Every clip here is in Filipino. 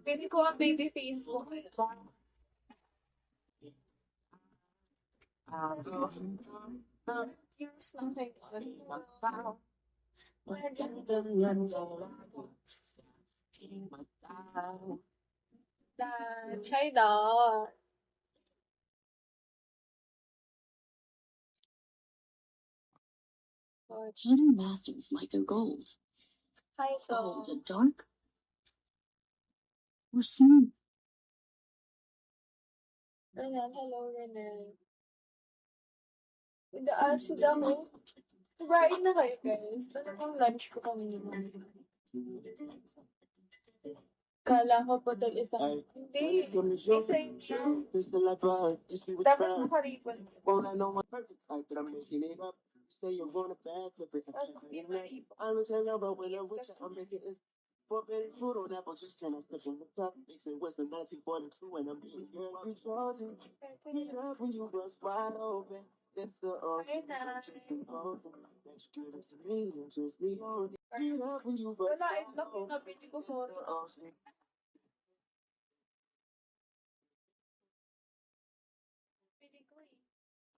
Pili ko ang baby Facebook. Years lang kayo. Hi, Dad. Modern bathrooms like they're gold. Hi, Gold Dad. and dark or smooth. Renan, hello, Renan. Nag-aasid ako. Kumain na kayo, guys. Ano pang lunch ko kanina? Kala ko po dal isang... Hindi. Isa yun. Dapat nakaribon. Say you want a bag, flip it. Tapos hindi maribon. I'm tell you about when I'm rich, I'm making it. Forbidden fruit on apple, just kind of stuff in the cup. Makes it Western 1942, and I'm being good. You chosen. Get up when you bust wide open. It's the ocean. Just imposing. That you give it to me, and just me on it. Get up when you bust Wala, wide itlog yung open. nabili ko It's sa the ocean. pili ko eh.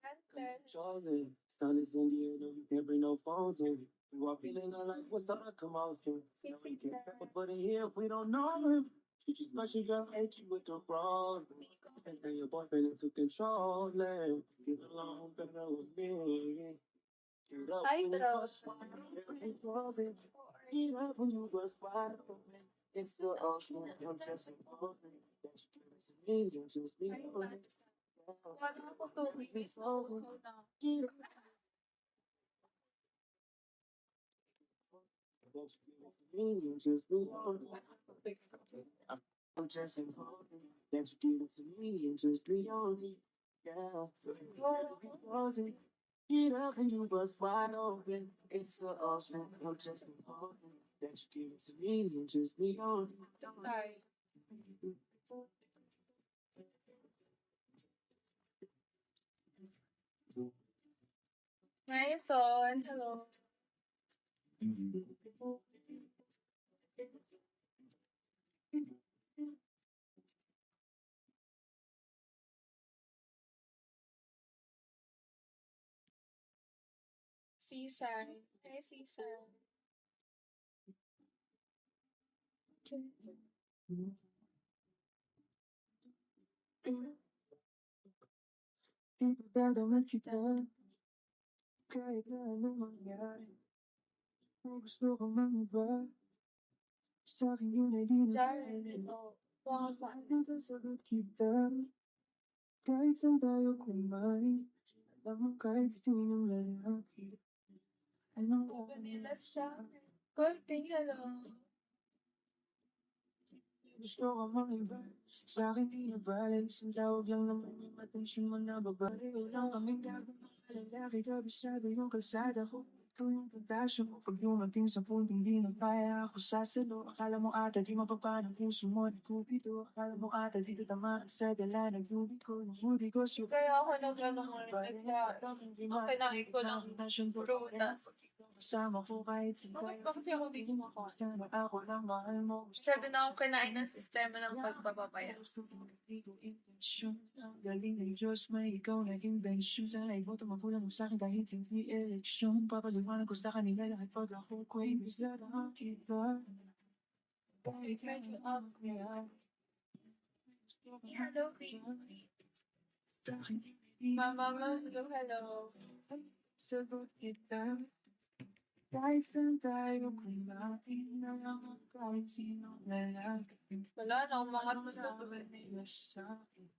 Handler. Chosen. Sun is in the air, no, we can't bring no phones in. We walk in and I'm like, what's up? Come on, you. Si We can Sita. step up in here if we don't know him. You just much you got hate you with the bras. And then your boyfriend into control. Get along better with me. Get up Hi, when you Dro. bust wide open. Get up when you bust wide open. It's the ocean. I'm just imposing that you give it to me. You just be Hi, on Matt. it. Wala ko tubig. Is na na. Get up. That you give it to me. You just be on it. I'm just imposing that you give it to me and just be on me. Yeah, so imposing. Get up and you bust wide open. It's the ocean. I'm just imposing that you give it to me and just be on me. Hi. Mason, hello. Sisan. Hey, Sisan. Ipagdadaman kita kahit na anong mangyari. Kung gusto ko mang iba, sa akin yun ay di na Jared, oh. Baka sagot kita kahit saan tayo kumain. Alam mo kahit sinong lalaki. Anong Vanilla siya. Golden, hello. gusto ko mang iba, sa akin di na bale. Isang tawag lang naman yung atensyon mo na babae. Walang kaming gagawin ng lalaki, kabisado yung kalsada ko. Ito yung pagdasyo mo pag dumating sa puntong di na kaya ako sasalo. Akala mo ata di mapapa ng puso mo na kupido. Akala mo ata di tatamaan sa dala ng lubi ko. Ng hudi ko siya. Kaya ako ang kinain ko lang prutas. Kasama ko kahit sa Bakit ba kasi ako di kumakain? sana ako lang mahal mo. Masyado na akong kinain ng sistema ng pagpapapaya. Hindi ko intensyon. Ang galing ng Diyos, may ikaw na invention. Sana iboto magulang mo sa'kin kahit hindi eleksyon. Papaliwanag ko sa kanila lahat pag ako ko'y misla na kita. Kahit Medyo ano up. mangyari. Hello, Vicky. Sa akin hindi Mama, hello. sagot kita. Kahit saan tayo kumain na lang ang kahit sinong lalaki. Wala na, umangat mo sa Malaman nila sa'kin.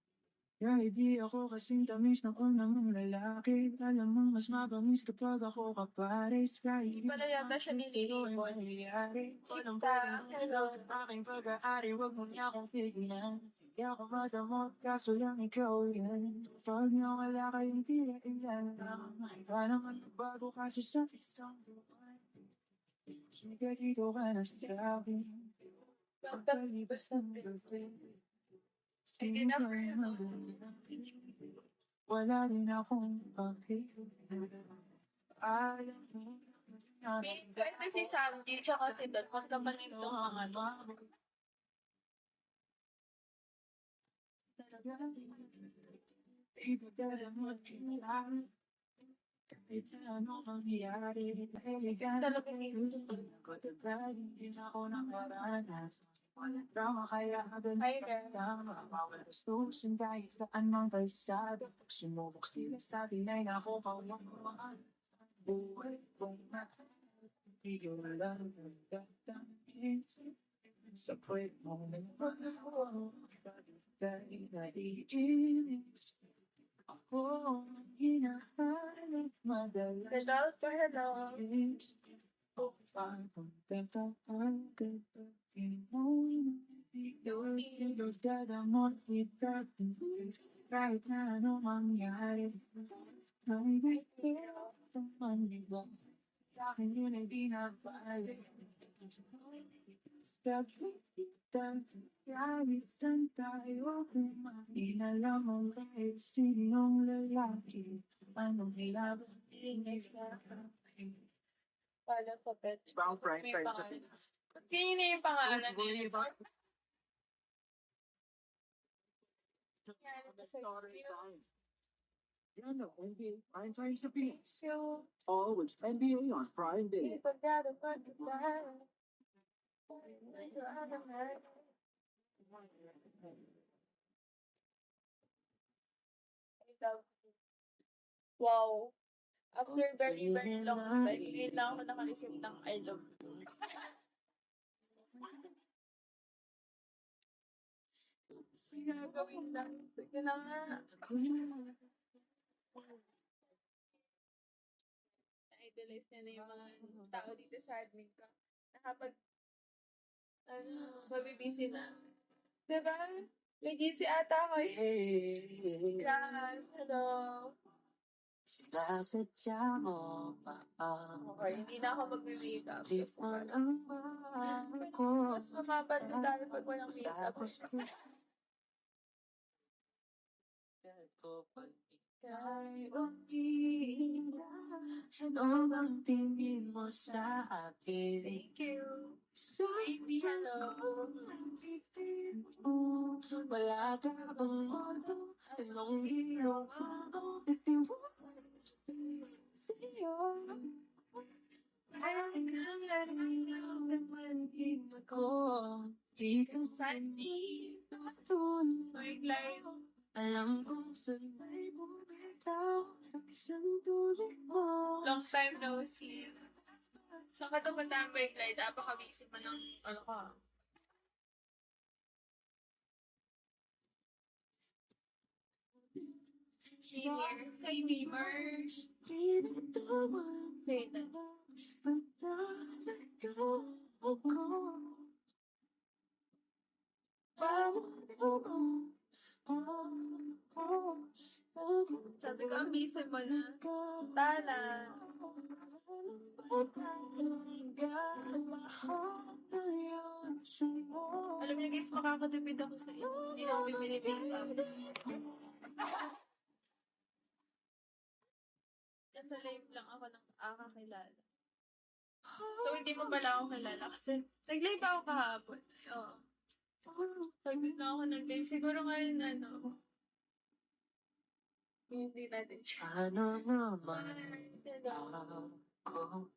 Kahit di ako kasing tamis ng unang lalaki. Alam mo mas mabamis kapag ako kapares. Kahit Hindi pala yata siya nililipon. Walang Kita, hello. sa aking pag-aari. Huwag mo niya akong tignan. Di ako madamot, kaso lang ikaw yan. Pag nawala kayong tila ilan lang. Iba naman bago kaso sa isang buwan. Sige dito ka na sa akin. Pagkalibas ng gabi. Hindi na pa yun. Wala rin akong pakita. Alam mo na Kahit na si Sandy, tsaka si Don, magkamanin tong mga to. ibigay mo kailangan. Kahit na ano mangyari, Talaga hindi. hindi na ako nakaranas. Walang drama kaya agad Hi, guys. tama. Bawal gustusin kahit saan mang kalsada. Pag sumubok sila sa atin ay nakukawamaan. Buhay kong hindi ko alam ang dadamin sa puwet mo na ako. Dahil naiinis ako ang hinahanap madalas. Hello po, hello. Kahit na ano mangyari, ay gusto naman iba. Sa akin yun ay di na balik. Stop kita, kahit saan tayo kumain. Alam mo kahit sinong lalaki, anong ilabating ay kakapin. Pala sa pet. Brown fries, May fries. pangalan. Ganyan na yung pangalan nila. Yan, ito sa iyo. Yeah, no, NBA Prime Time sa Pinas. Thank you. All with NBA on Prime Day. People gotta put it down. You're out of mind. I love you. Wow. After very, very long time, ngayon lang ako nakareceive ng I love you. Gagawin lang. Sige na nga. Na-idolize niya na yung mga tao dito sa admin ko. Na kapag mabibisi na. Diba? May GC ata ako eh. Yan. Hello. Sinasadya mo pa Okay, hindi na ako mag-makeup. Di mo lang ako Mas mamabat na tayo pag walang makeup. ko pag ika'y umihila. Ano bang tingin mo sa akin? Thank you. Baby, hello. Wala ka bang modo? Anong ginawa ko? Nagtiwala sa'yo. Ay, nalaman ako. Di ka Sandy. sanay Quick life. Alam kong sanay bumitaw ang isang tulad mo. Long time no see. Saan ka tumunta ang bike light? Napaka-busy mo ng ano ka. Beamer. Hey, Beamer. Pinatawan Wait. Pagdalaga ako. Paano Sabi ko, ang busy mo na. Tala. Alam niyo guys, makakatipid ako sa inyo. Hindi na ako bibili makeup. Nasa live lang ako ng kakilala. So, hindi mo pala ako kilala. Kasi, nag-live ako kahapon. Oo. Saglit na ako nag-live. Siguro ngayon, hindi natin siya. Ano naman Hello. ako